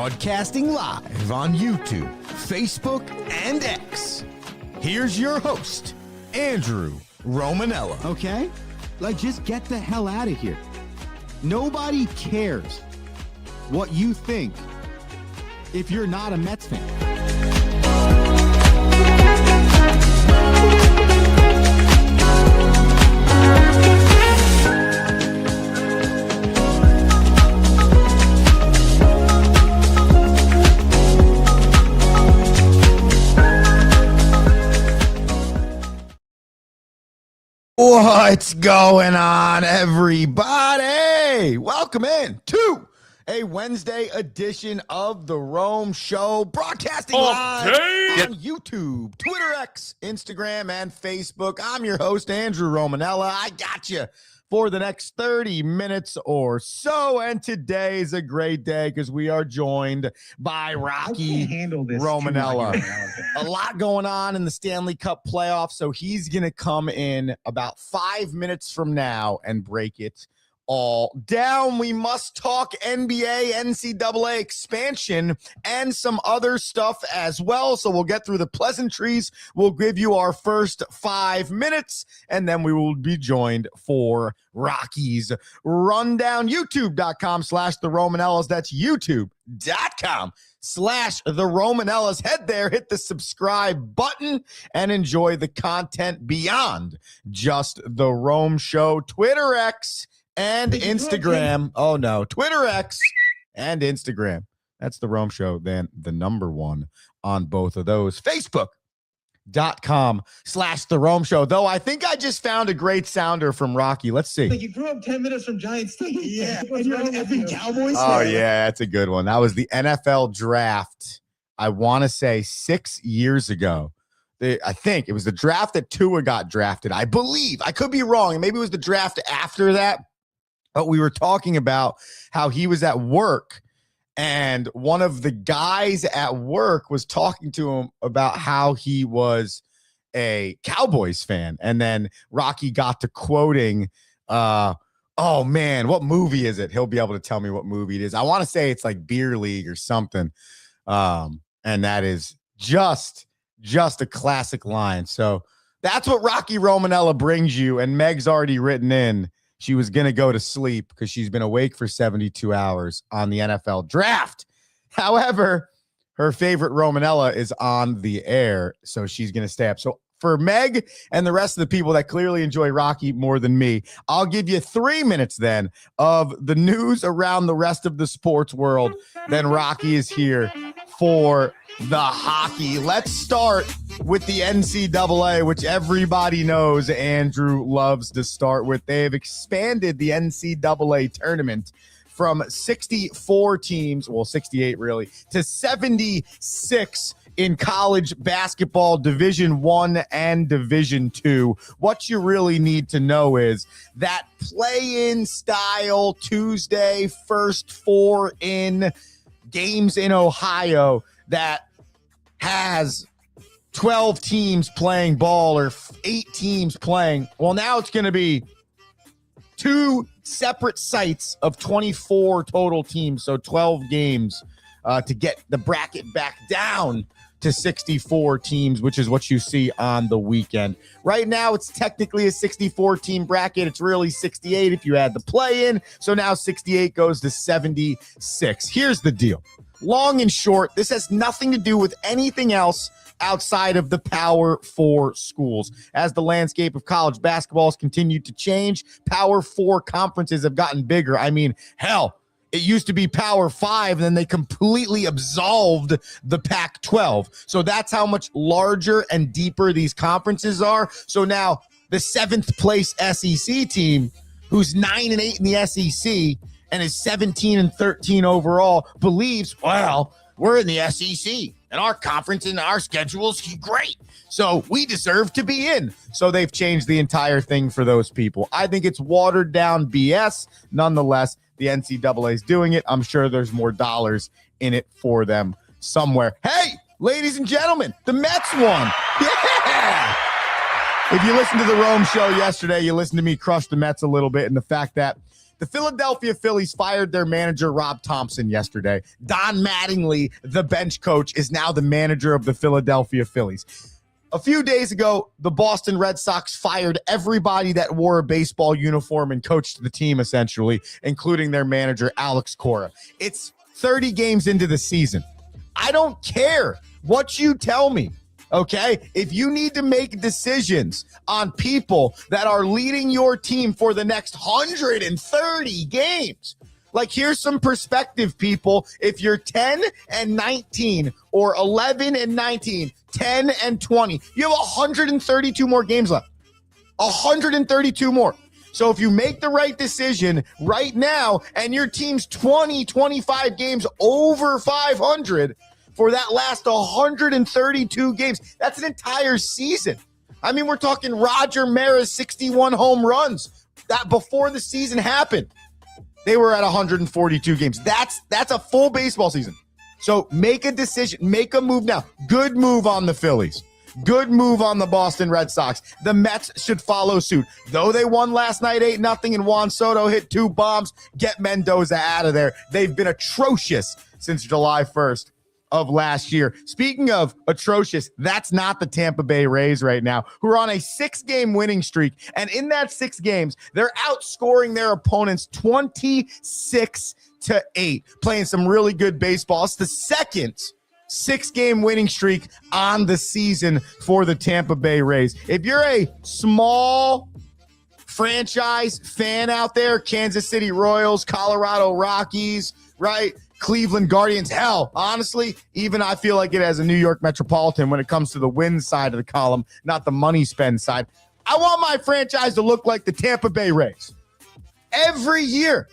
Broadcasting live on YouTube, Facebook, and X. Here's your host, Andrew Romanella. Okay? Like, just get the hell out of here. Nobody cares what you think if you're not a Mets fan. What's going on, everybody? Welcome in to a Wednesday edition of the Rome Show, broadcasting live on YouTube, Twitter, X, Instagram, and Facebook. I'm your host, Andrew Romanella. I got you for the next 30 minutes or so, and today is a great day because we are joined by Rocky Romanella. A lot going on in the Stanley Cup playoffs, so he's going to come in about 5 minutes from now and break it all down. We must talk NBA, NCAA expansion, and some other stuff as well. So we'll get through the pleasantries. We'll give you our first 5 minutes, and then we will be joined for Rocky's Rundown. YouTube.com/the Romanellas. That's YouTube.com/the Romanellas. Head there, hit the subscribe button, and enjoy the content beyond just the Rome Show. Twitter, X, and Instagram. Oh no, Twitter, X, and Instagram. That's the Rome Show. Then the number one on both of those. Facebook.com/the Rome Show. Though I think I just found a great sounder from Rocky. Let's see. Like, you grew up 10 minutes from Giant Stadium. Yeah. And you're an effing Cowboys Oh fan. yeah, that's a good one. That was the NFL draft. I want to say 6 years ago. I think it was the draft that Tua got drafted. I believe. I could be wrong. Maybe it was the draft after that. But we were talking about how he was at work, and one of the guys at work was talking to him about how he was a Cowboys fan. And then Rocky got to quoting, oh man, what movie is it? He'll be able to tell me what movie it is. I want to say it's like Beer League or something. And that is just a classic line. So that's what Rocky Romanella brings you. And Meg's already written in. She was going to go to sleep because she's been awake for 72 hours on the NFL draft. However, her favorite Romanella is on the air, so she's going to stay up. So for Meg and the rest of the people that clearly enjoy Rocky more than me, I'll give you 3 minutes then of the news around the rest of the sports world. Then Rocky is here for the hockey. Let's start with the NCAA, which everybody knows Andrew loves to start with. They have expanded the NCAA tournament from 64 teams, well, 68 really, to 76 in college basketball, Division I and Division II. What you really need to know is that play-in style Tuesday, first four in games in Ohio that has 12 teams playing ball or 8 teams playing. Well, now it's going to be 2 separate sites of 24 total teams, so 12 games to get the bracket back down to 64 teams, which is what you see on the weekend. Right now, it's technically a 64-team bracket. It's really 68 if you add the play-in. So now 68 goes to 76. Here's the deal. Long and short, this has nothing to do with anything else outside of the Power 4 schools. As the landscape of college basketball has continued to change, Power 4 conferences have gotten bigger. I mean, hell, it used to be Power 5, and then they completely absolved the Pac-12. So that's how much larger and deeper these conferences are. So now the 7th place SEC team, who's 9-8 in the SEC and is 17-13 overall, believes, well, we're in the SEC and our conference and our schedule's great, so we deserve to be in. So they've changed the entire thing for those people. I think it's watered down BS. Nonetheless, the NCAA is doing it. I'm sure there's more dollars in it for them somewhere. Hey, ladies and gentlemen, the Mets won. Yeah! If you listened to the Rome Show yesterday, you listened to me crush the Mets a little bit, and the fact that The Philadelphia Phillies fired their manager, Rob Thompson, yesterday. Don Mattingly, the bench coach, is now the manager of the Philadelphia Phillies. A few days ago, the Boston Red Sox fired everybody that wore a baseball uniform and coached the team, essentially, including their manager, Alex Cora. It's 30 games into the season. I don't care what you tell me, okay? If you need to make decisions on people that are leading your team for the next 130 games, like, here's some perspective, people. If you're 10-19 or 11-19, 10-20, you have 132 more games left. 132 more. So if you make the right decision right now and your team's 25 games over 500 for that last 132 games, that's an entire season. I mean, we're talking Roger Maris 61 home runs. That before the season happened, they were at 142 games. That's a full baseball season. So make a decision. Make a move now. Good move on the Phillies. Good move on the Boston Red Sox. The Mets should follow suit. Though they won last night 8-0 and Juan Soto hit 2 bombs, get Mendoza out of there. They've been atrocious since July 1st of last year. Speaking of atrocious, that's not the Tampa Bay Rays right now, who are on a 6-game winning streak. And in that 6 games, they're outscoring their opponents 26-8, playing some really good baseball. It's the second 6-game winning streak on the season for the Tampa Bay Rays. If you're a small franchise fan out there, Kansas City Royals, Colorado Rockies, right? Cleveland Guardians, hell, honestly, even I feel like it as a New York Metropolitan when it comes to the win side of the column, not the money spend side. I want my franchise to look like the Tampa Bay Rays. Every year,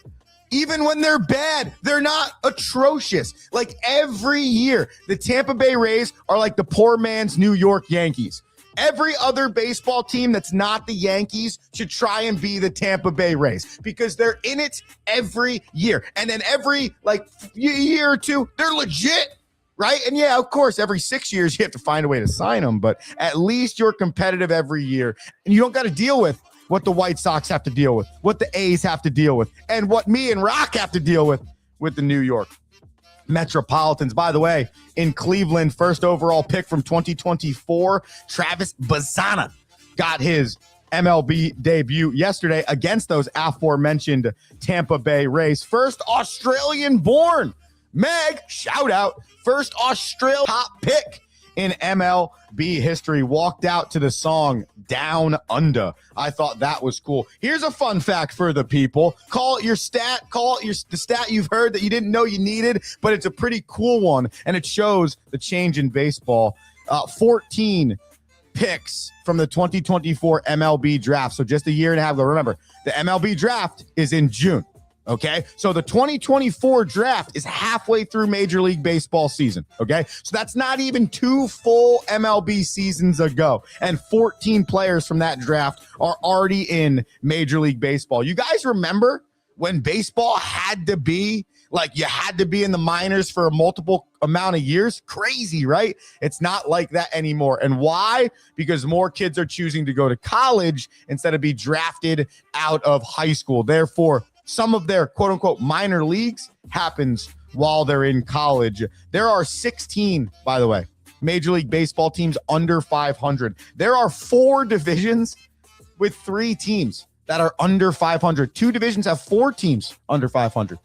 even when they're bad, they're not atrocious. Like every year, the Tampa Bay Rays are like the poor man's New York Yankees. Every other baseball team that's not the Yankees should try and be the Tampa Bay Rays because they're in it every year. And then every year or two, they're legit, right? And yeah, of course, every 6 years, you have to find a way to sign them. But at least you're competitive every year. And you don't got to deal with what the White Sox have to deal with, what the A's have to deal with, and what me and Rock have to deal with the New York Metropolitans. By the way, in Cleveland, first overall pick from 2024, Travis Bazzana got his MLB debut yesterday against those aforementioned Tampa Bay Rays. First Australian-born, Meg, shout out, first Australian top pick in MLB history, walked out to the song Down Under. I thought that was cool. Here's a fun fact for the people. Call it your stat. The stat you've heard that you didn't know you needed, but it's a pretty cool one, and it shows the change in baseball. 14 picks from the 2024 MLB draft. So just a year and a half ago. Remember, the MLB draft is in June. Okay, so the 2024 draft is halfway through Major League Baseball season. Okay, so that's not even 2 full MLB seasons ago. And 14 players from that draft are already in Major League Baseball. You guys remember when baseball had to be like you had to be in the minors for a multiple amount of years? Crazy, right? It's not like that anymore. And why? Because more kids are choosing to go to college instead of be drafted out of high school. Therefore, some of their quote-unquote minor leagues happens while they're in college. There are 16, by the way, Major League Baseball teams under 500. There are 4 divisions with 3 teams that are under 500. 2 divisions have 4 teams under 500.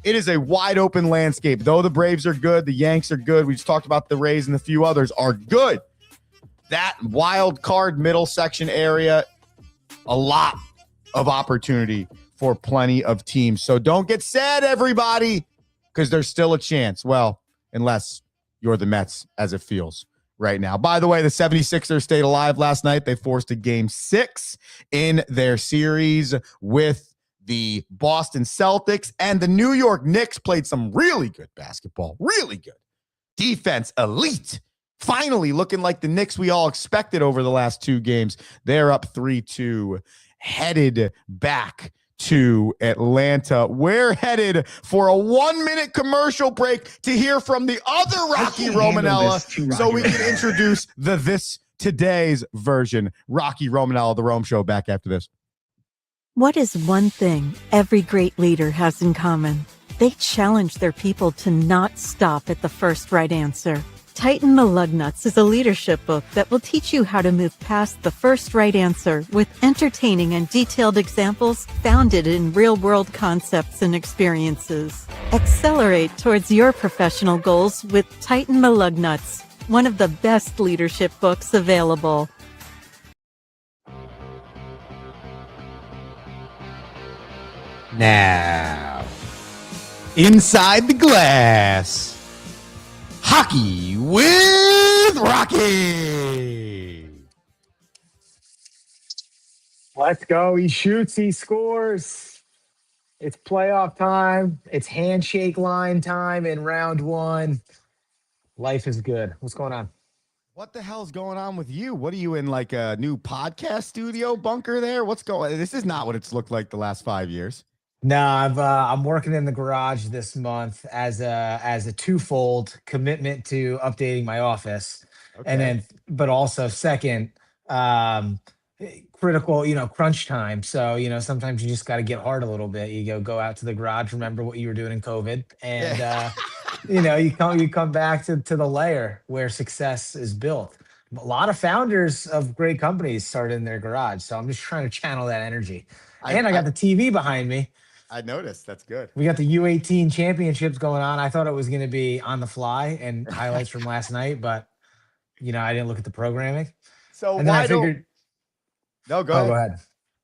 It is a wide open landscape. Though the Braves are good, the Yanks are good. We just talked about the Rays and a few others are good. That wild card middle section area, a lot of opportunity for plenty of teams. So don't get sad, everybody, because there's still a chance. Well, unless you're the Mets, as it feels right now. By the way, the 76ers stayed alive last night. They forced a game 6 in their series with the Boston Celtics, and the New York Knicks played some really good basketball, really good defense, elite. Finally looking like the Knicks we all expected over the last 2 games. They're up 3-2, headed back to Atlanta. We're headed for a 1-minute commercial break to hear from the other Rocky Romanella so we can introduce today's version. Rocky Romanella, The Rome Show, back after this. What is one thing every great leader has in common? They challenge their people to not stop at the first right answer. Tighten the Lug Nuts is a leadership book that will teach you how to move past the first right answer with entertaining and detailed examples founded in real-world concepts and experiences. Accelerate towards your professional goals with Tighten the Lug Nuts, one of the best leadership books available. Now, inside the glass. Hockey with Rocky. Let's go. He shoots, he scores. It's playoff time. It's handshake line time in round one. Life is good. What's going on? What the hell's going on with you? What are you in, like a new podcast studio bunker there? What's going on? This is not what it's looked like the last 5 years. No, I'm working in the garage this month as a twofold commitment to updating my office, and then but also second, critical, crunch time. So sometimes you just got to get hard a little bit. You go out to the garage, remember what you were doing in COVID, and you come back to the layer where success is built. A lot of founders of great companies started in their garage, so I'm just trying to channel that energy. And I got the TV behind me. I noticed. That's good. We got the U18 championships going on. I thought it was going to be on the fly and highlights from last night, but I didn't look at the programming. So and then I figured. No, go ahead.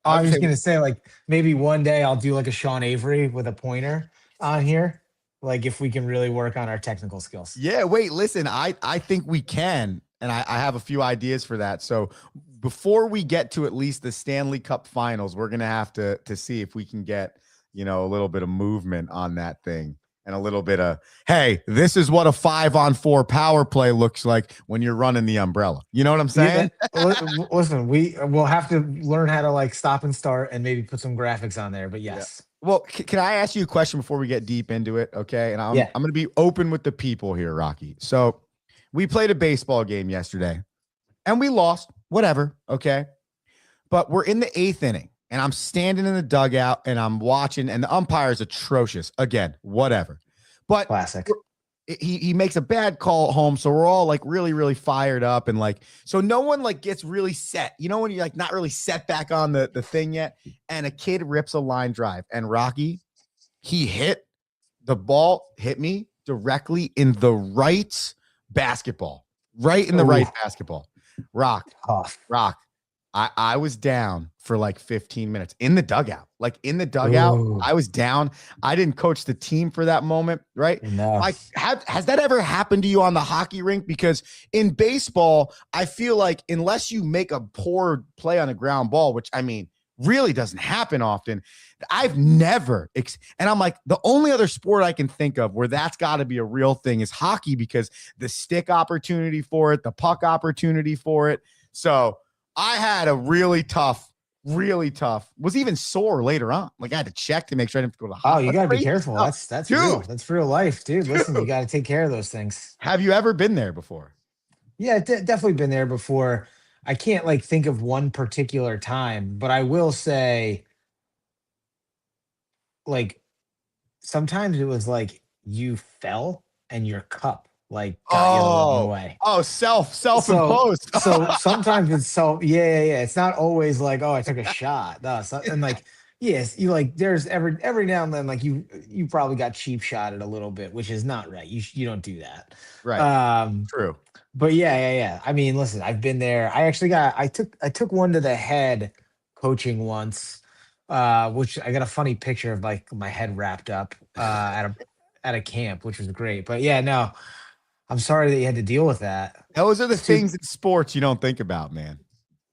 I was just going to say, like, maybe one day I'll do like a Sean Avery with a pointer on here, like if we can really work on our technical skills. Yeah. Wait. Listen. I think we can, and I have a few ideas for that. So before we get to at least the Stanley Cup Finals, we're gonna have to see if we can get a little bit of movement on that thing, and a little bit of, hey, this is what a 5-on-4 power play looks like when you're running the umbrella. You know what I'm saying? Yeah, listen, we'll have to learn how to like stop and start and maybe put some graphics on there. But yes. Yeah. Well, can I ask you a question before we get deep into it? Okay. And I'm going to be open with the people here, Rocky. So we played a baseball game yesterday and we lost, whatever. Okay. But we're in the 8th inning and I'm standing in the dugout and I'm watching, and the umpire is atrocious. Again, whatever. But classic. He makes a bad call at home. So we're all like really, really fired up. And like, so no one like gets really set, when you're like not really set back on the thing yet. And a kid rips a line drive, and Rocky, the ball hit me directly in the right basketball, right in the right basketball. Rock. I was down for like 15 minutes in the dugout. Ooh. I was down. I didn't coach the team for that moment, right? No. Like, has that ever happened to you on the hockey rink? Because in baseball, I feel like unless you make a poor play on a ground ball, which I mean really doesn't happen often, I've never, and I'm like, the only other sport I can think of where that's got to be a real thing is hockey, because the stick opportunity for it, the puck opportunity for it. So I had a really tough, was even sore later on. Like I had to check to make sure I didn't have to go to the hospital. Oh, you got to be careful. That's real. That's real life, dude. Listen, you got to take care of those things. Have you ever been there before? Yeah, definitely been there before. I can't like think of one particular time, but I will say like sometimes it was like you fell and your cup like got you the wrong way. Oh, self-imposed. So sometimes it's yeah. It's not always like, oh, I took a shot. No, and like, yes, you like there's every now and then like you probably got cheap shotted a little bit, which is not right. You don't do that. Right. True. But yeah. I mean, listen, I've been there. I took one to the head coaching once, which I got a funny picture of like my head wrapped up at a camp, which was great. But yeah, no. I'm sorry that you had to deal with that. Those are the things in sports you don't think about, man.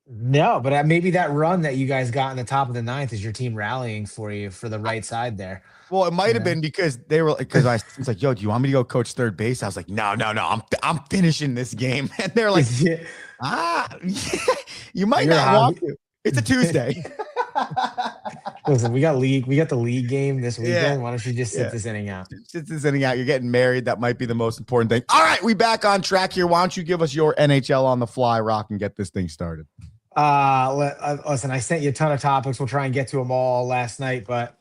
No, but maybe that run that you guys got in the top of the 9th is your team rallying for you for the right side there. Well, it might have been because I was like, yo, do you want me to go coach third base? I was like, no, I'm finishing this game. And they're like, you might not want to. It's a Tuesday. Listen, we got the league game this weekend. Yeah. Why don't you just sit this inning out? Sit this inning out. You're getting married. That might be the most important thing. All right, we back on track here. Why don't you give us your NHL on the fly, Rock, and get this thing started? Listen, I sent you a ton of topics. We'll try and get to them all last night, but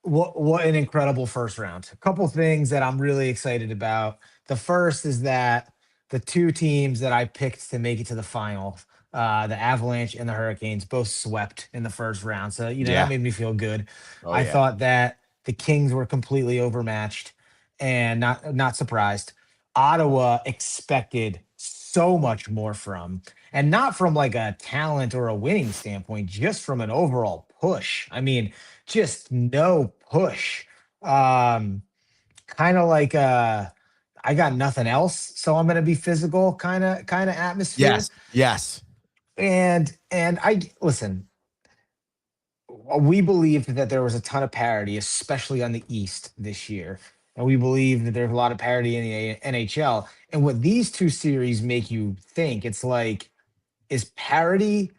what an incredible first round. A couple things that I'm really excited about. The first is that the two teams that I picked to make it to the final, the Avalanche and the Hurricanes, both swept in the first round. So, that Yeah. made me feel good. Oh I yeah. thought that the Kings were completely overmatched and not surprised. Ottawa expected so much more from, and not from like a talent or a winning standpoint, just from an overall push. I mean, just no push. Um, Kind of like I got nothing else, so I'm gonna be physical kind of atmosphere. Yes. Yes. And I listen, we believed that there was a ton of parity, especially on the East this year. And we believe that there's a lot of parity in the NHL. And what these two series make you think, it's like, is parity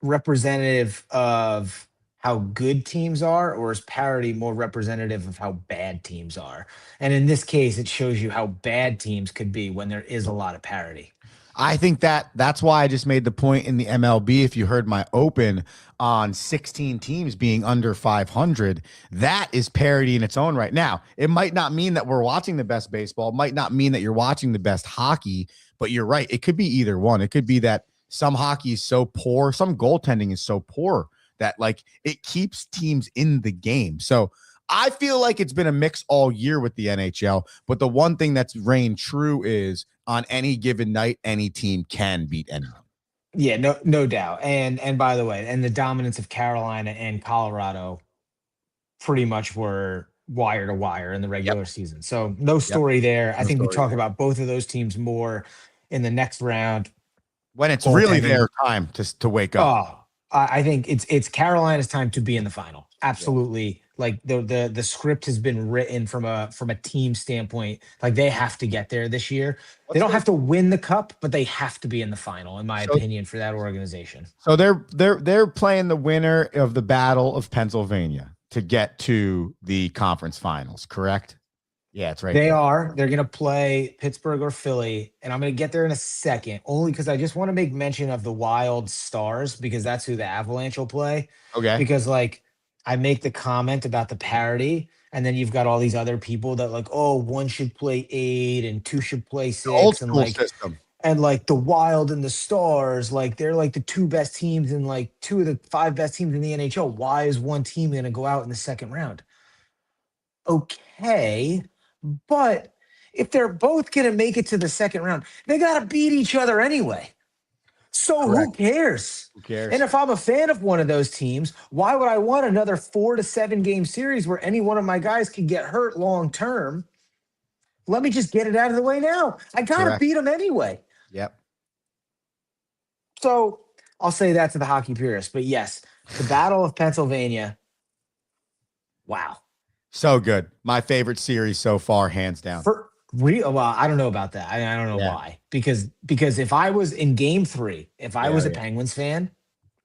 representative of how good teams are, or is parity more representative of how bad teams are? And in this case, it shows you how bad teams could be when there is a lot of parity. I think that's why I just made the point in the MLB. If you heard my open on 16 teams being under 500, that is parity in its own right. Now, it might not mean that we're watching the best baseball, it might not mean that you're watching the best hockey, but you're right. It could be either one. It could be that some hockey is so poor, some goaltending is so poor that like it keeps teams in the game. So I feel like it's been a mix all year with the NHL, but the one thing that's reigned true is on any given night, any team can beat anyone. Yeah, no doubt. And by the way, and the dominance of Carolina and Colorado pretty much were wire to wire in the Yep. regular season. So no Yep. story there. I No think we story talk there. about both of those teams more in the next round. When it's really Goaltending. their time to wake up. Oh, I think it's Carolina's time to be in the final. Absolutely. Like the script has been written from a team standpoint. Like they have to get there this year. They don't have to win the cup, but they have to be in the final, in my opinion, for that organization. So they're playing the winner of the Battle of Pennsylvania to get to the conference finals, correct? Yeah, it's right. They are. They're going to play Pittsburgh or Philly, and I'm going to get there in a second, only because I just want to make mention of the Wild Stars, because that's who the Avalanche will play. Okay. Because like I make the comment about the parity, and then you've got all these other people that like, oh, one should play 8 and 2 should play 6, Old and school like system. and like the Wild and the Stars, like they're like the 2 best teams and like 2 of the 5 best teams in the NHL. Why is one team going to go out in the second round? Okay. But if they're both going to make it to the second round, they got to beat each other anyway. So who cares? Who cares? And if I'm a fan of one of those teams, why would I want another 4 to 7 game series where any one of my guys could get hurt long term? Let me just get it out of the way now. I got to beat them anyway. Yep. So I'll say that to the hockey purists. But yes, the Battle of Pennsylvania. Wow. So good. My favorite series so far, hands down. For real, well, I don't know about that. I don't know why. Because if I was in Game 3, if I was a Penguins fan,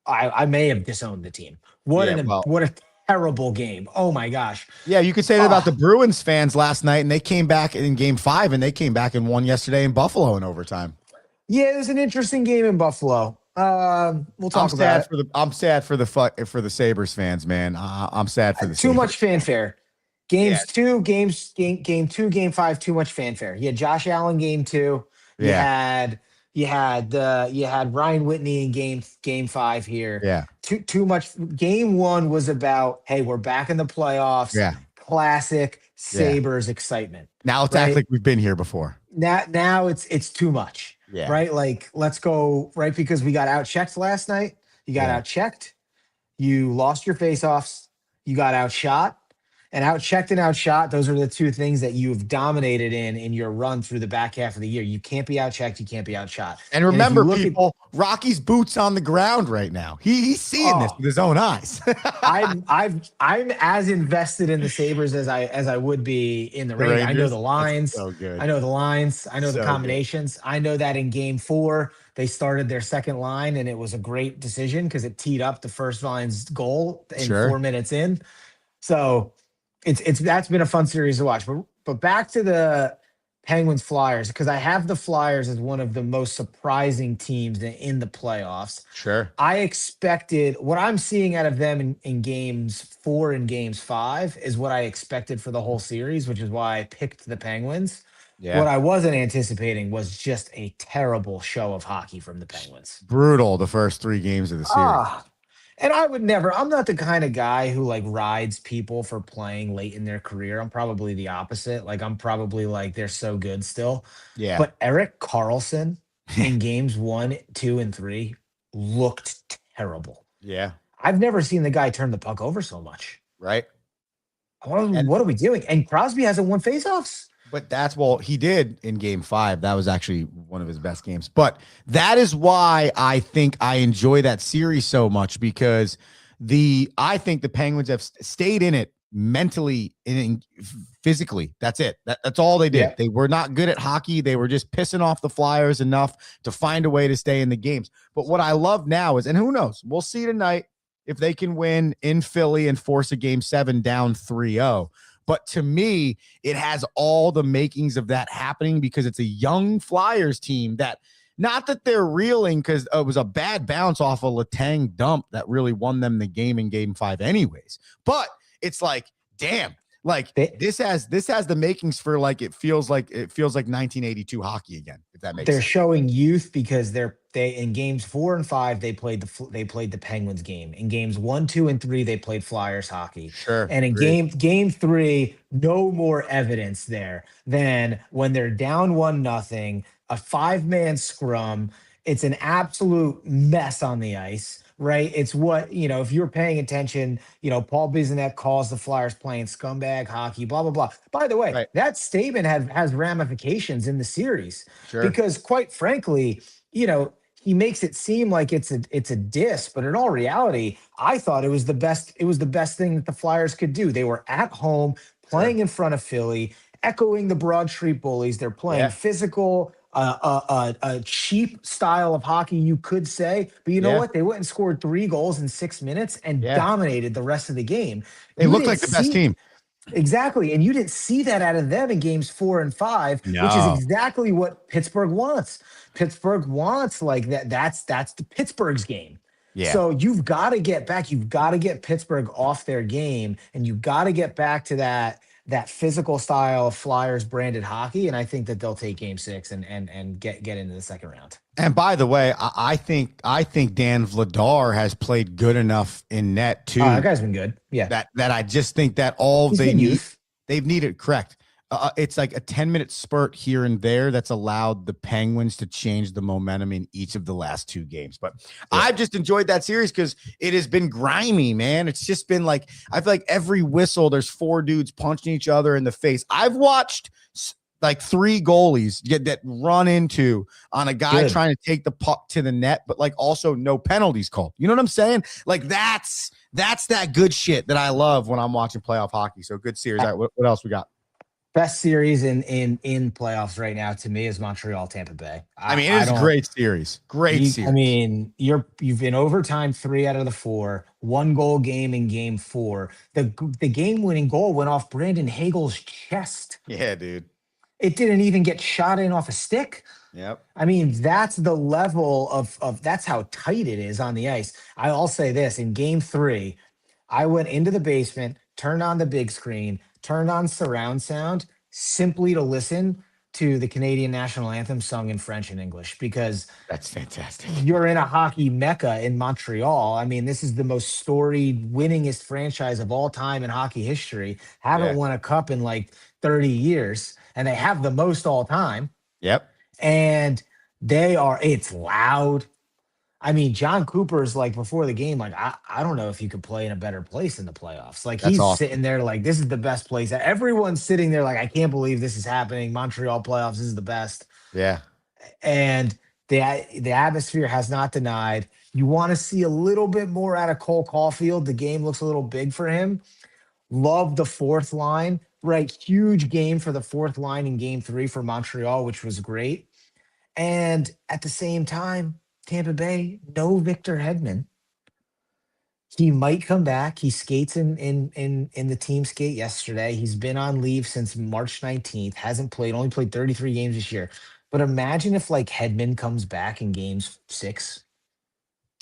I may have disowned the team. What a terrible game! Oh my gosh. Yeah, you could say that about the Bruins fans last night, and they came back in Game 5, and they came back and won yesterday in Buffalo in overtime. Yeah, it was an interesting game in Buffalo. We'll talk about it. I'm sad for the Sabres fans, man. I'm sad for the too Sabres. much fanfare. Game 2, Game 5, too much fanfare. You had Josh Allen Game 2. You had Ryan Whitney in Game 5 here. Yeah. Too much. Game 1 was about, hey, we're back in the playoffs. Yeah. Classic Sabres excitement. Now it's act like we've been here before. Now it's too much. Yeah. Right? Like, let's go, right? Because we got outchecked last night. You got outchecked. You lost your faceoffs. You got outshot. And outchecked and outshot, those are the two things that you've dominated in your run through the back half of the year. You can't be outchecked, you can't be outshot. And remember, people, Rocky's boots on the ground right now. He's seeing this with his own eyes. I'm as invested in the Sabres as I would be in the Rangers. I know the lines. So good. I know the lines. I know the combinations. Good. I know that in Game 4 they started their second line, and it was a great decision because it teed up the first line's goal in 4 minutes in. So that's been a fun series to watch. But back to the Penguins Flyers, because I have the Flyers as one of the most surprising teams in the playoffs. Sure. I expected what I'm seeing out of them in games 4 and games 5 is what I expected for the whole series, which is why I picked the Penguins. What Yeah. I wasn't anticipating was just a terrible show of hockey from the Penguins. Brutal the first 3 games of the series. And I would never, I'm not the kind of guy who like rides people for playing late in their career. I'm probably the opposite. Like, I'm probably like, they're so good still. Yeah. But Eric Carlson in games 1, 2, and 3 looked terrible. Yeah. I've never seen the guy turn the puck over so much. Right. What are we doing? And Crosby hasn't won faceoffs. But he did in game 5. That was actually one of his best games. But that is why I think I enjoy that series so much, because I think the Penguins have stayed in it mentally and physically. That's it. That's all they did. Yeah. They were not good at hockey. They were just pissing off the Flyers enough to find a way to stay in the games. But what I love now is, and who knows, we'll see tonight if they can win in Philly and force a game 7 down 3-0. But to me, it has all the makings of that happening, because it's a young Flyers team that, not that they're reeling because it was a bad bounce off a Letang dump that really won them the game in game 5 anyways. But it's like, damn, like this has the makings for like, it feels like 1982 hockey again, if that makes They're sense. showing youth because they in games 4 and 5 they played the Penguins game. In games 1, 2, and 3 they played Flyers hockey. Sure. And in game 3, no more evidence there than when they're down 1-0, a 5-man scrum. It's an absolute mess on the ice. Right. It's what, if you're paying attention, Paul Bizanek calls the Flyers playing scumbag hockey, blah, blah, blah. By the way, Right. that statement has ramifications in the series, Sure. because quite frankly, he makes it seem like it's a diss, but in all reality, I thought it was the best thing that the Flyers could do. They were at home playing in front of Philly, echoing the Broad Street Bullies. They're playing physical, a cheap style of hockey, you could say. But you know what? They went and scored 3 goals in 6 minutes and dominated the rest of the game. They looked like the best team. Exactly. And you didn't see that out of them in games 4 and 5, which is exactly what Pittsburgh wants. Pittsburgh wants like that. That's the Pittsburgh's game. Yeah. So you've got to get back. You've got to get Pittsburgh off their game, and you've got to get back to that physical style of Flyers branded hockey. And I think that they'll take game 6 and get into the second round. And by the way, I think Dan Vladar has played good enough in net too. That guy's been good. Yeah. That I just think that all they've needed, correct. It's like a 10-minute spurt here and there that's allowed the Penguins to change the momentum in each of the last 2 games. But I've just enjoyed that series because it has been grimy, man. It's just been like, I feel like every whistle, there's 4 dudes punching each other in the face. I've watched like 3 goalies get run into on a guy trying to take the puck to the net, but like also no penalties called. You know what I'm saying? Like that's that good shit that I love when I'm watching playoff hockey. So good series. All right, what else we got? Best series in playoffs right now to me is Montreal Tampa Bay. I mean, it is a great series. Series. I mean, you've been overtime 3 out of the 4, 1-goal game in game 4. The game-winning goal went off Brandon Hagel's chest. Yeah, dude. It didn't even get shot in off a stick. Yep. I mean, that's the level of that's how tight it is on the ice. I'll say this, in game 3, I went into the basement, turned on the big screen, turned on surround sound simply to listen to the Canadian national anthem sung in French and English, because that's fantastic. You're in a hockey mecca in Montreal. I mean, this is the most storied, winningest franchise of all time in hockey history. Haven't won a cup in like 30 years, and they have the most all time. Yep. And it's loud. I mean, John Cooper's like before the game, like, I don't know if you could play in a better place in the playoffs. Like, he's sitting there like, this is the best place. Everyone's sitting there like, I can't believe this is happening. Montreal playoffs, this is the best. Yeah. And the atmosphere has not denied. You want to see a little bit more out of Cole Caulfield. The game looks a little big for him. Love the 4th line, right? Huge game for the 4th line in game 3 for Montreal, which was great. And at the same time, Tampa Bay, no Victor Hedman. He might come back. He skates in the team skate yesterday. He's been on leave since March 19th. Hasn't played. Only played 33 games this year. But imagine if like Hedman comes back in games 6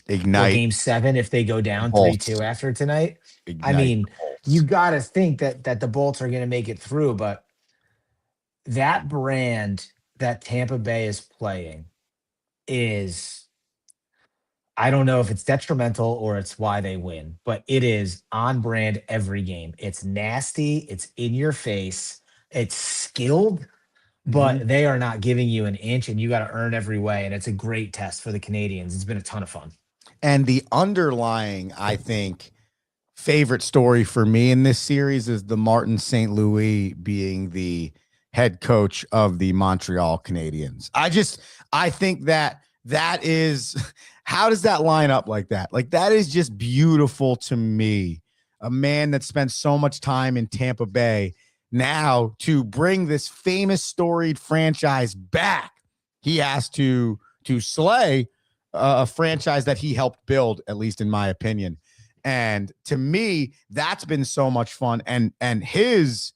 or Ignite game 7 if they go the down 3-2 Bolts. after tonight. I Ignite mean, the you Bolts. got to think that the Bolts are going to make it through, but that brand that Tampa Bay is playing is, I don't know if it's detrimental or it's why they win, but it is on brand every game. It's nasty, it's in your face, it's skilled, Mhm. but they are not giving you an inch and you got to earn every way. And it's a great test for the Canadians. It's been a ton of fun. And the underlying, I think, favorite story for me in this series is the Martin St. Louis being the head coach of the Montreal Canadiens. I think that is, how does that line up like that? Like, that is just beautiful to me. A man that spent so much time in Tampa Bay now to bring this famous storied franchise back. He has to slay a franchise that he helped build, at least in my opinion. And to me, that's been so much fun. And his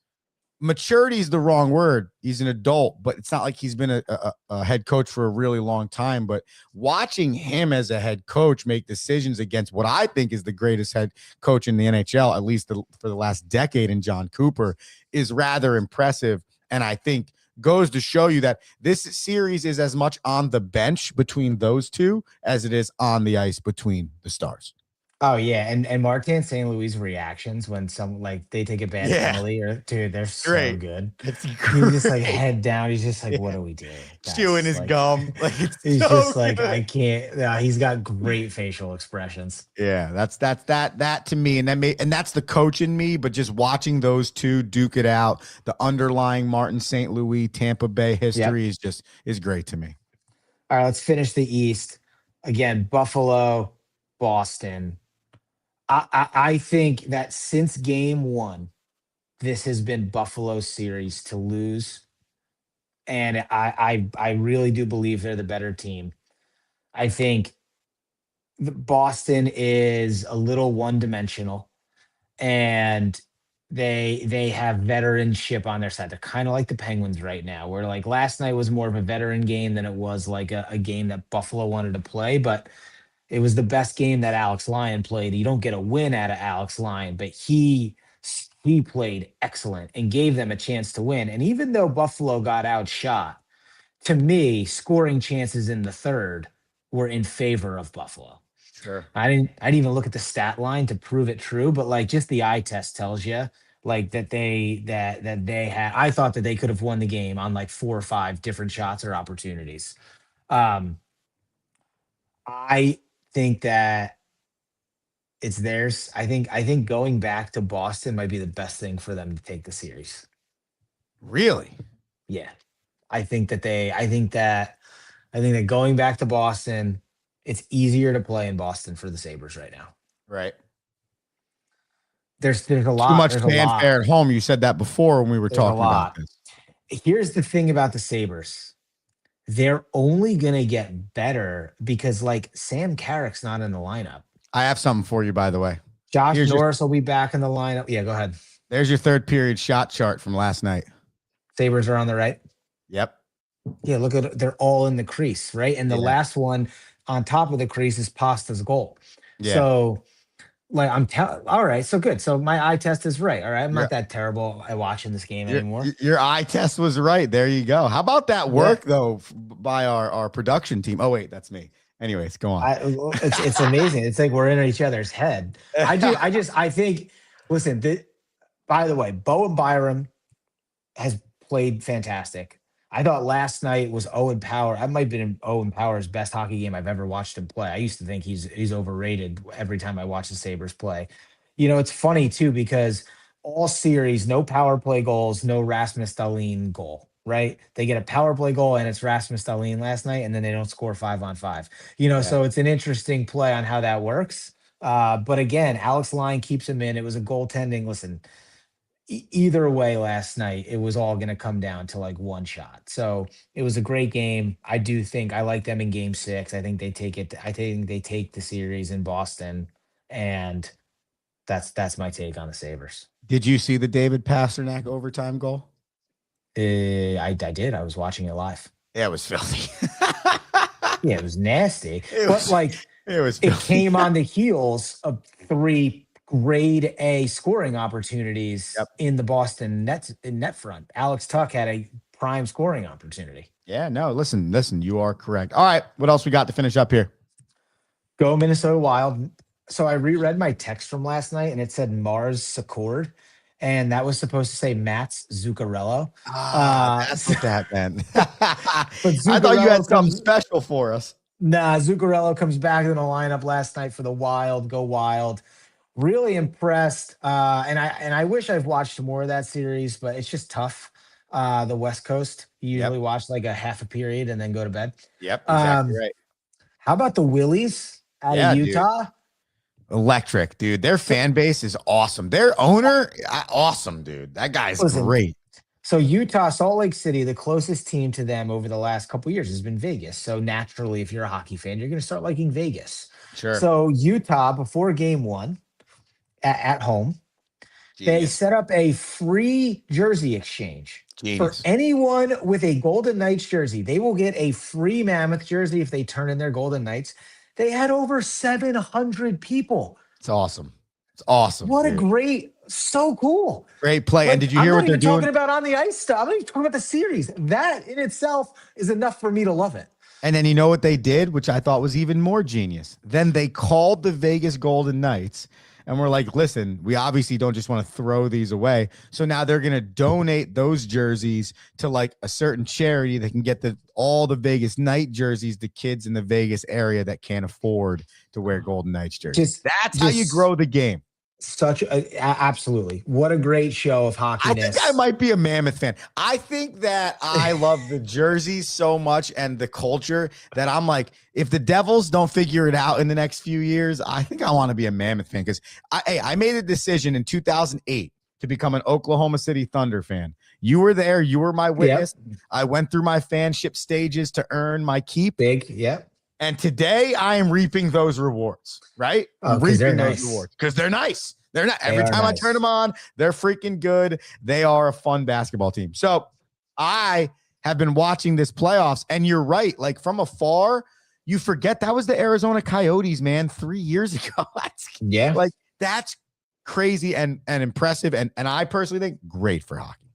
maturity is the wrong word. He's an adult, but it's not like he's been a head coach for a really long time. But watching him as a head coach make decisions against what I think is the greatest head coach in the NHL, at least for the last decade, in John Cooper, is rather impressive. And I think goes to show you that this series is as much on the bench between those two as it is on the ice between the stars. Oh yeah, and Martin St. Louis' reactions when some like they take a bad Yeah, penalty or dude, they're so great. good. It's He's just like great. head down. He's just like, Yeah. what are we doing, Chewing guys? his Like, gum. Like, it's he's so just like, good. I can't. He's got great facial expressions. Yeah, that to me, and that's the coach in me. But just watching those two duke it out, the underlying Martin St. Louis Tampa Bay Yep. history is great to me. All right, let's finish the East again. Buffalo, Boston. I think that since game 1, this has been Buffalo's series to lose, and I really do believe they're the better team. I think Boston is a little one dimensional, and they have veteranship on their side. They're kind of like the Penguins right now, where like last night was more of a veteran game than it was like a game that Buffalo wanted to play, but it was the best game that Alex Lyon played. You don't get a win out of Alex Lyon, but he played excellent and gave them a chance to win. And even though Buffalo got outshot, to me, scoring chances in the third were in favor of Buffalo. Sure. I didn't even look at the stat line to prove it true, but like just the eye test tells you like that they had. I thought that they could have won the game on like 4 or 5 different shots or opportunities. Um, I think that it's theirs. I think going back to Boston might be the best thing for them to take the series. Really? Yeah. I think that going back to Boston, it's easier to play in Boston for the Sabres right now. Right. There's a Too lot. much There's a lot. fanfare at home. You said that before when we were There's a talking about lot. this. Here's the thing about the Sabres. They're only gonna get better because like Sam Carrick's not in the lineup. I have something for you, by the way. Josh Here's your Norris will be back in the lineup. Yeah, go ahead. there's your third period shot chart from last night. Sabres are on the right. Yep. Yeah, look at they're all in the crease, right? And the Yeah. last one on top of the crease is Pasta's goal. Yeah. So like I'm telling, all right, so good. So my eye test is right. All right, I'm Yeah. not that terrible at watching this game Your, anymore. your eye test was right. There you go. How about that Yeah, work though by our production team? Oh wait, that's me. Anyways, go on. it's amazing. It's like we're in each other's head. I think. Listen, by the way, Bowen Byram has played fantastic. I thought last night was Owen Power. I might have been Owen Power's best hockey game I've ever watched him play. I used to think he's overrated every time I watch the Sabres play. It's funny too because all series, no power play goals, no Rasmus Dahlin goal, right? They get a power play goal and it's Rasmus Dahlin last night, and then they don't score 5-on-5. Yeah. So it's an interesting play on how that works. But again, Alex Lyon keeps him in. It was a goaltending. Listen, either way last night, it was all going to come down to like one shot. So it was a great game. I do think I like them in game 6. I think they take it. I think they take the series in Boston. And that's my take on the Sabres. Did you see the David Pasternak overtime goal? I did. I was watching it live. Yeah, it was filthy. Yeah, it was nasty. It But was- like It was. it filthy. came on the heels of 3 grade A scoring opportunities Yep. in the Boston net front. Alex Tuck had a prime scoring opportunity. Yeah, no, listen, you are correct. All right, what else we got to finish up here? Go Minnesota Wild. So I reread my text from last night and it said Mars Secord, and that was supposed to say Mats Zuccarello. That's what that meant. But I thought you had Zuccarello something comes- special for us. Nah, Zuccarello comes back in the lineup last night for the Wild. Go Wild. Really impressed. And I wish I've watched more of that series, but it's just tough. The West Coast. You usually watch like a half a period and then go to bed. Yep, exactly right. How about the Willies out Yeah, of dude. Utah? Electric, dude. Their fan base is awesome. Their owner, awesome, dude. That guy's Listen, great. So Utah, Salt Lake City, the closest team to them over the last couple of years has been Vegas. So naturally, if you're a hockey fan, you're going to start liking Vegas. Sure. So Utah, before game 1 at home, they Genius. set up a free jersey exchange. Genius. For anyone with a Golden Knights jersey, they will get a free Mammoth jersey if they turn in their Golden Knights. They had over 700 people. It's awesome. It's awesome. What dude. a so cool. Great play. Like, And did you hear what they're I'm not even doing? talking about on the ice stuff. I'm not even talking about the series. That in itself is enough for me to love it. And then you know what they did, which I thought was even more genius. Then they called the Vegas Golden Knights and we're like, listen, we obviously don't just want to throw these away. So now they're going to donate those jerseys to like a certain charity that can get all the Vegas Knight jerseys, the kids in the Vegas area that can't afford to wear Golden Knights jerseys. That's how you grow the game. Absolutely. What a great show of hockey. I think I might be a Mammoth fan. I think that I love the jerseys so much and the culture that I'm like, if the Devils don't figure it out in the next few years, I think I want to be a Mammoth fan because I made a decision in 2008 to become an Oklahoma City Thunder fan. You were there. You were my witness. Yep. I went through my fanship stages to earn my keep. Yep. And today I am reaping those rewards, right? I'm reaping those rewards because they're nice. They're not. Every time I turn them on, they're freaking good. They are a fun basketball team. So I have been watching this playoffs, and you're right. Like from afar, you forget that was the Arizona Coyotes, man, 3 years ago. Like that's crazy and impressive. And I personally think great for hockey.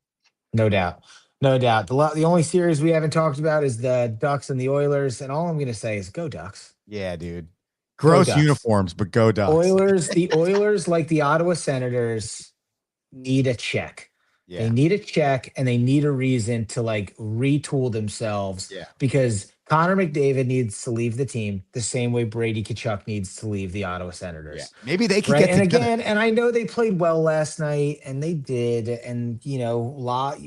No doubt. No doubt. The only series we haven't talked about is the Ducks and the Oilers. And all I'm going to say is go Ducks. Yeah, dude. Gross uniforms, but go Ducks. The Oilers, like the Ottawa Senators, need a check. Yeah. They need a check and they need a reason to like retool themselves. Yeah. Because Connor McDavid needs to leave the team the same way Brady Tkachuk needs to leave the Ottawa Senators. Yeah. Maybe they can get and together. again, and I know they played well last night, and they did, and you know,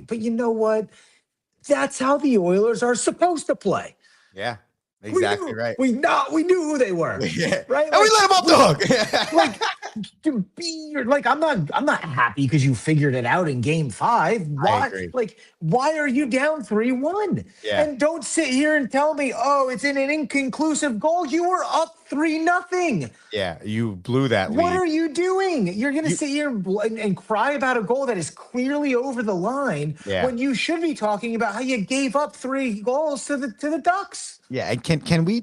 but you know what? That's how the Oilers are supposed to play. Yeah, exactly right. We knew who they were. Yeah. Right. And we let them off the hook. Like to be like, I'm not happy because you figured it out in game 5. Why? Like, why are you down 3-1? Yeah. And don't sit here and tell me, oh, it's in an inconclusive goal. You were up 3-0. Yeah, you blew that lead. What are you doing? You're going to sit here and cry about a goal that is clearly over the line when you should be talking about how you gave up 3 goals to the Ducks. Yeah, and can we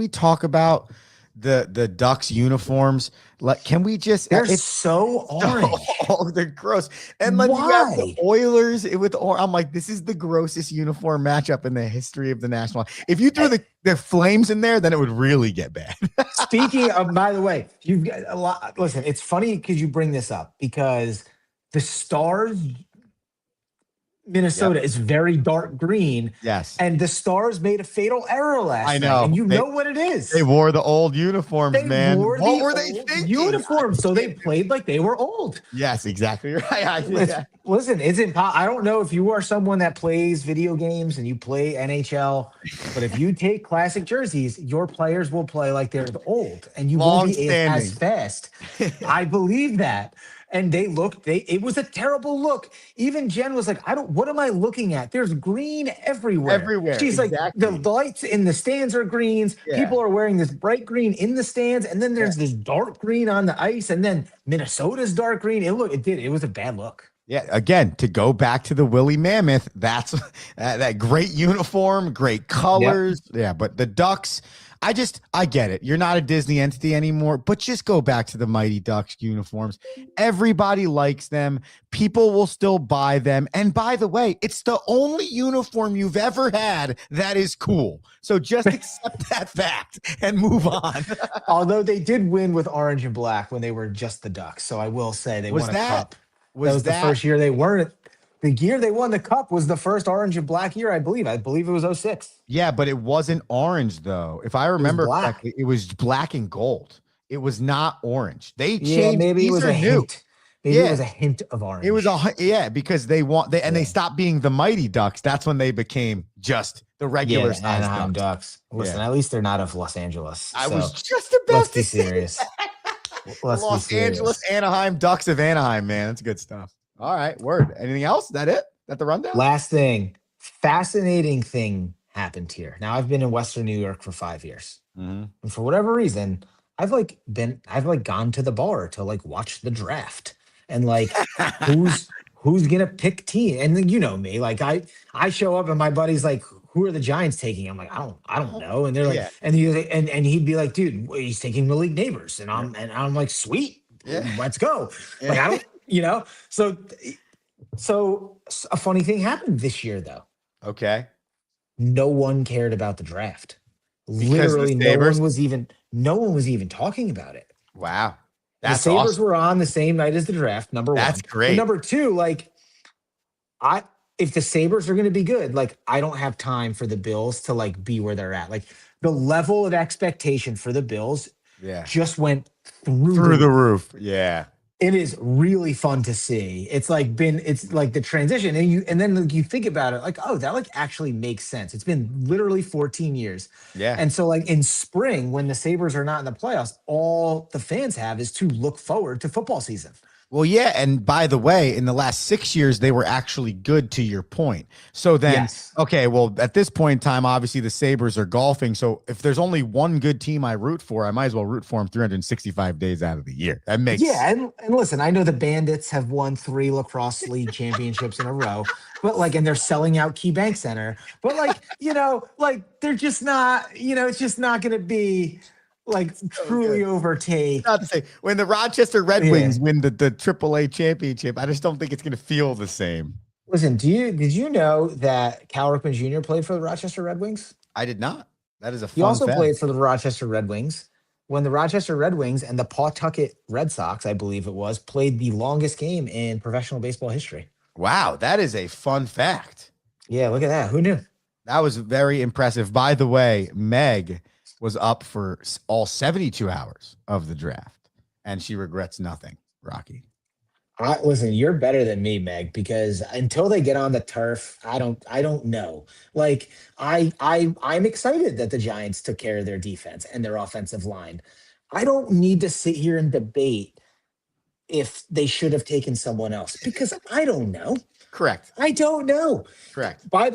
talk about the Ducks uniforms? Like, can we just? They're so orange. Oh, they're gross. And like you have the Oilers with I'm like, this is the grossest uniform matchup in the history of the national. If you threw the Flames in there, then it would really get bad. Speaking of, by the way, you've got a lot. Listen, it's funny because you bring this up because the Stars. Minnesota is very dark green. Yes. And the Stars made a fatal error last night. And you know what it is. They wore the old uniforms, man. What were they thinking? Uniforms. So they played like they were old. Yes, exactly right. Listen, I don't know if you are someone that plays video games and you play NHL, but if you take classic jerseys, your players will play like they're old and you won't be as fast. I believe that. and it was a terrible look. Even Jen was like, what am I looking at? There's green everywhere. Everywhere, She's like, exactly. the lights in the stands are greens. Yeah. People are wearing this bright green in the stands, and then there's this dark green on the ice, and then Minnesota's dark green. It was a bad look. Yeah, again, to go back to the Willie Mammoth, that's that great uniform, great colors. Yep. Yeah, but the Ducks, I get it. You're not a Disney entity anymore, but just go back to the Mighty Ducks uniforms. Everybody likes them. People will still buy them. And by the way, it's the only uniform you've ever had that is cool. So just accept that fact and move on. Although they did win with orange and black when they were just the Ducks. So I will say they won a cup. That was the first year they weren't. The year they won the cup was the first orange and black year, I believe. I believe it was 06. Yeah, but it wasn't orange, though. If I remember correctly, it was black and gold. It was not orange. They changed. Yeah, maybe it was a hint. Maybe it was a hint of orange. It was because they stopped being the Mighty Ducks. That's when they became just the regular size Anaheim Ducks. Listen, at least they're not of Los Angeles. I was just about to be serious. Los Angeles, Anaheim, Ducks of Anaheim, man. That's good stuff. All right, word. Anything else? Is that it? That the rundown? Last thing. Fascinating thing happened here. Now, I've been in Western New York for 5 years. Mm-hmm. And for whatever reason, I've gone to the bar to like watch the draft and like who's gonna pick team. And then you know me, like I show up and my buddy's like, who are the Giants taking? I'm like, I don't know. And they're like, and he'd be like, dude, he's taking Malik Neighbors. And I'm like, sweet, let's go. Yeah. Like I don't, you know. So a funny thing happened this year though. Okay. No one cared about the draft. Literally, no one was even talking about it. Wow. The Sabres were on the same night as the draft, number one. That's great. And number two, like, if the Sabres are going to be good, like, I don't have time for the Bills to, like, be where they're at. Like, the level of expectation for the Bills just went through the roof. Yeah. It is really fun to see. It's like the transition, and then like, you think about it, like, oh, that like actually makes sense. It's been literally 14 years. Yeah. And so like in spring, when the Sabres are not in the playoffs, all the fans have is to look forward to football season. Well, yeah, and by the way, in the last 6 years, they were actually good, to your point. So then, okay, well, at this point in time, obviously the Sabres are golfing. So if there's only one good team I root for, I might as well root for them 365 days out of the year. That makes sense. And listen, I know the Bandits have won 3 lacrosse league championships in a row, but like, and they're selling out KeyBank Center. But like, you know, like they're just not, you know, it's just not going to be like truly overtake. Not to say, when the Rochester Red Wings win the AAA championship, I just don't think it's going to feel the same. Listen, did you know that Cal Ripken Jr. played for the Rochester Red Wings? I did not. That is a fun He also fact. played for the Rochester Red Wings when the Rochester Red Wings and the Pawtucket Red Sox, I believe it was, played the longest game in professional baseball history. Wow, that is a fun fact. Yeah, look at that. Who knew? That was very impressive. By the way, Meg was up for all 72 hours of the draft, and she regrets nothing, Rocky. Listen, you're better than me, Meg, because until they get on the turf, I don't know. Like I'm excited that the Giants took care of their defense and their offensive line. I don't need to sit here and debate if they should have taken someone else because I don't know. Correct. I don't know. Correct. I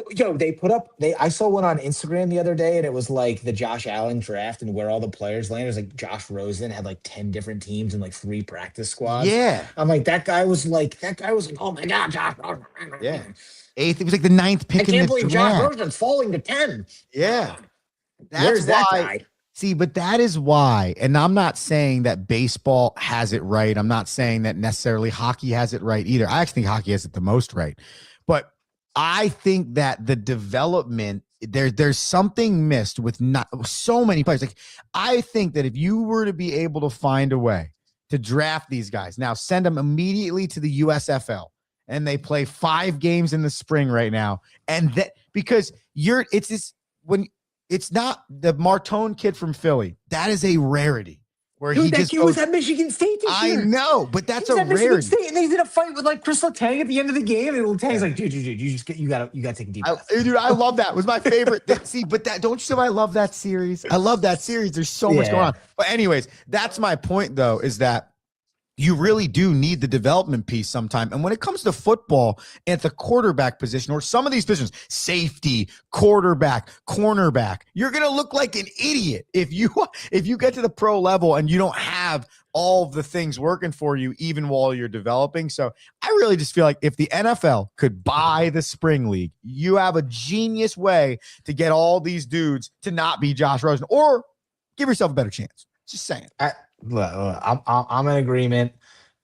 saw one on Instagram the other day, and it was like the Josh Allen draft and where all the players landed. It was like Josh Rosen had like 10 different teams and like 3 practice squads. Yeah. I'm like, that guy was like, oh my God, Josh Rosen. Yeah. 8th, it was like the 9th pick in the draft. I can't believe Josh Rosen's falling to 10. Yeah. Where's that guy? See, but that is why, and I'm not saying that baseball has it right. I'm not saying that necessarily hockey has it right either. I actually think hockey has it the most right. But I think that the development, there's something missed with not so many players. Like, I think that if you were to be able to find a way to draft these guys, now send them immediately to the USFL, and they play 5 games in the spring right now, and that because it's not the Martone kid from Philly. That is a rarity. Where Dude, that kid was at Michigan State this year. I know, but that's a rarity. State, and he's in a fight with like Chris Letang at the end of the game, and Letang's like, dude, you gotta take a deep breath. Dude, I love that. It was my favorite. See, but that don't you see why I love that series? I love that series. There's so much going on. But anyways, that's my point though, is that you really do need the development piece sometime. And when it comes to football at the quarterback position or some of these positions, safety, quarterback, cornerback, you're going to look like an idiot if you get to the pro level and you don't have all of the things working for you even while you're developing. So I really just feel like if the NFL could buy the spring league, you have a genius way to get all these dudes to not be Josh Rosen or give yourself a better chance. Just saying. I'm in agreement.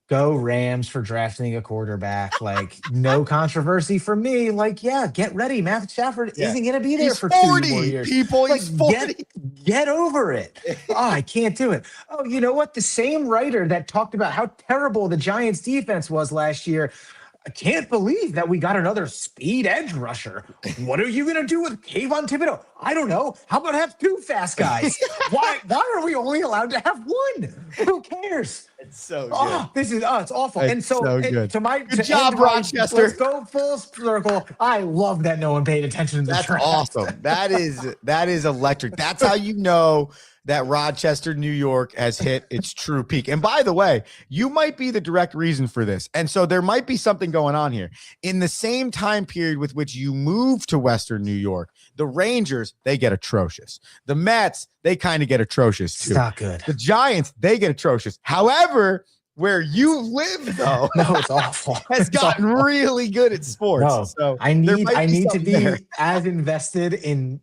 Go Rams for drafting a quarterback. Like, no controversy for me. Like, yeah, get ready. Matthew Stafford isn't going to be there for 40, 2 more years. people. Like, He's 40. get over it. Oh, I can't do it. Oh, you know what? The same writer that talked about how terrible the Giants defense was last year, I can't believe that we got another speed edge rusher. What are you going to do with Kayvon Thibodeau? I don't know. How about have 2 fast guys? Why are we only allowed to have 1? Who cares? It's so good. It's awful. It's and so, so good. Good job, Rochester. Let's go full circle. I love that no one paid attention to the That's draft. awesome. That is electric. That's how you know that Rochester, New York has hit its true peak. And by the way, you might be the direct reason for this. And so there might be something going on here. In the same time period with which you move to Western New York, the Rangers, they get atrocious. The Mets, they kind of get atrocious too. It's not good. The Giants, they get atrocious. However, where you live, though, No, it's awful. has gotten really good at sports. No, So I need to be there. as invested in.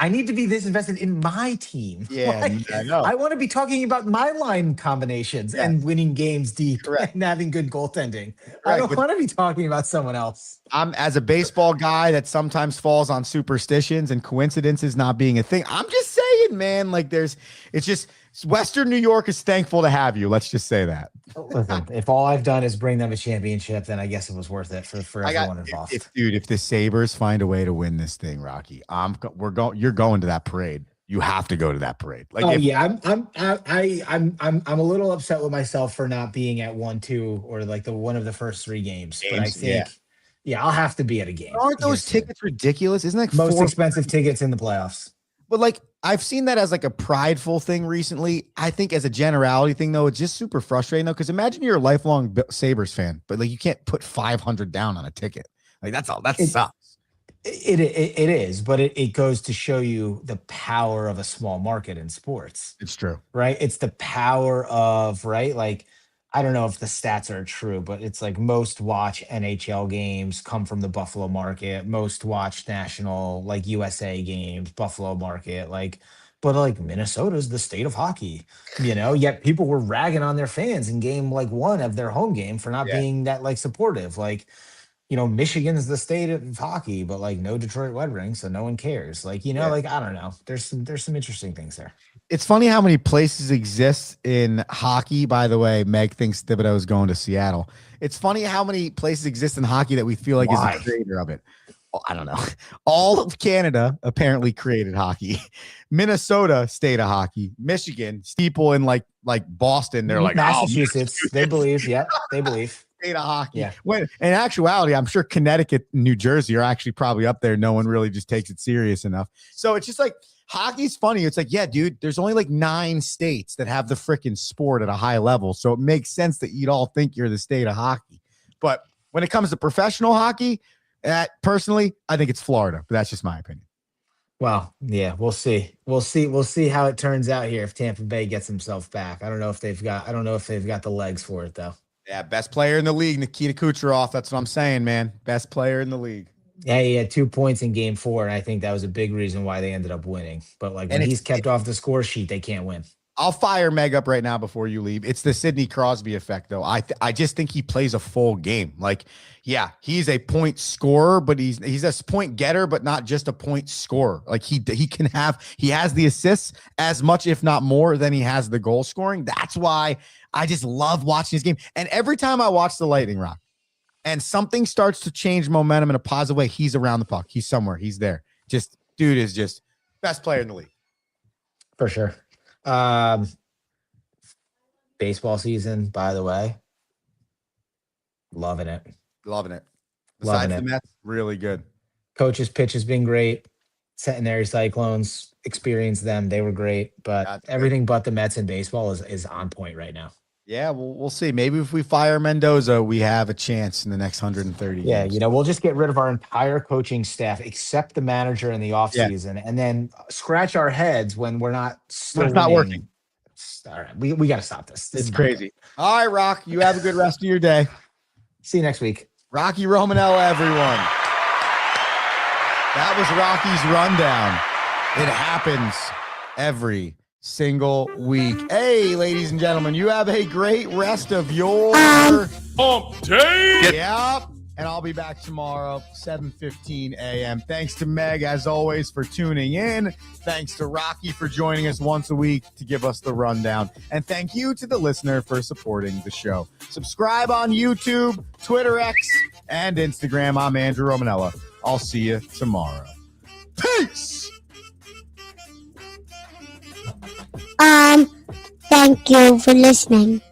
I need to be this invested in my team. Yeah, Like, I know. I want to be talking about my line combinations and winning games deep and having good goaltending. I don't want to be talking about someone else. I'm as a baseball guy that sometimes falls on superstitions and coincidences not being a thing. I'm just saying, man, like it's just Western New York is thankful to have you. Let's just say that. Listen, if all I've done is bring them a championship, then I guess it was worth it for everyone involved. If the Sabres find a way to win this thing, Rocky, you're going to that parade. You have to go to that parade. Like, I'm a little upset with myself for not being at 1-2 or like one of the first 3 games. But I think, I'll have to be at a game. Aren't those tickets ridiculous? Isn't that most expensive tickets in the playoffs? But like, I've seen that as like a prideful thing recently. I think as a generality thing, though, it's just super frustrating though. Because imagine you're a lifelong Sabres fan, but like you can't put $500 down on a ticket. Like that sucks. It is, but it goes to show you the power of a small market in sports. It's true, right? It's the power of like. I don't know if the stats are true, but it's like most watch NHL games come from the Buffalo market. Most watch national like USA games, Buffalo market. But Minnesota's the state of hockey, Yet people were ragging on their fans in game 1 of their home game for not being that supportive. Michigan's the state of hockey, but no Detroit Red Wings, so no one cares. I don't know. There's some interesting things there. It's funny how many places exist in hockey. By the way, Meg thinks Thibodeau is going to Seattle. It's funny how many places exist in hockey that we feel like is the creator of it. Well, I don't know. All of Canada apparently created hockey. Minnesota, state of hockey. Michigan, people in like Boston, they're like Massachusetts. They believe. Yeah, they believe. State of hockey. Yeah. When in actuality, I'm sure Connecticut, New Jersey are actually probably up there. No one really just takes it serious enough. So it's just like hockey's funny. It's like, yeah, dude, there's only 9 states that have the freaking sport at a high level. So it makes sense that you'd all think you're the state of hockey. But when it comes to professional hockey, personally, I think it's Florida. But that's just my opinion. Well, yeah, we'll see. We'll see how it turns out here if Tampa Bay gets himself back. I don't know if they've got the legs for it though. Yeah, best player in the league, Nikita Kucherov. That's what I'm saying, man. Best player in the league. Yeah, he had 2 points in game 4, and I think that was a big reason why they ended up winning. But when he's kept off the score sheet, they can't win. I'll fire Meg up right now before you leave. It's the Sidney Crosby effect, though. I just think he plays a full game. Yeah, he's a point scorer, but he's a point getter, but not just a point scorer. He has the assists as much, if not more, than he has the goal scoring. That's why I just love watching his game. And every time I watch the Lightning Rock and something starts to change momentum in a positive way, he's around the puck. He's somewhere. He's there. Dude is just best player in the league. For sure. Baseball season, by the way. Loving it. Besides the Mets, really good. Coach's pitch has been great. Centenary Cyclones, experienced them. They were great. But everything but the Mets in baseball is on point right now. Yeah, we'll see. Maybe if we fire Mendoza, we have a chance in the next 130 Yeah, games. we'll just get rid of our entire coaching staff except the manager in the Yeah. offseason, and then scratch our heads when we're not still When it's not winning. working. All right, we got to stop this. This It's is not crazy. good. All right, Rock, you have a good rest of your day. See you next week. Rocky Romanella, everyone. That was Rocky's rundown. It happens every single week. Hey, ladies and gentlemen, you have a great rest of your day. Yep. And I'll be back tomorrow, 7:15 a.m. Thanks to Meg, as always, for tuning in. Thanks to Rocky for joining us once a week to give us the rundown. And thank you to the listener for supporting the show. Subscribe on YouTube, Twitter X, and Instagram. I'm Andrew Romanella. I'll see you tomorrow. Peace! Thank you for listening.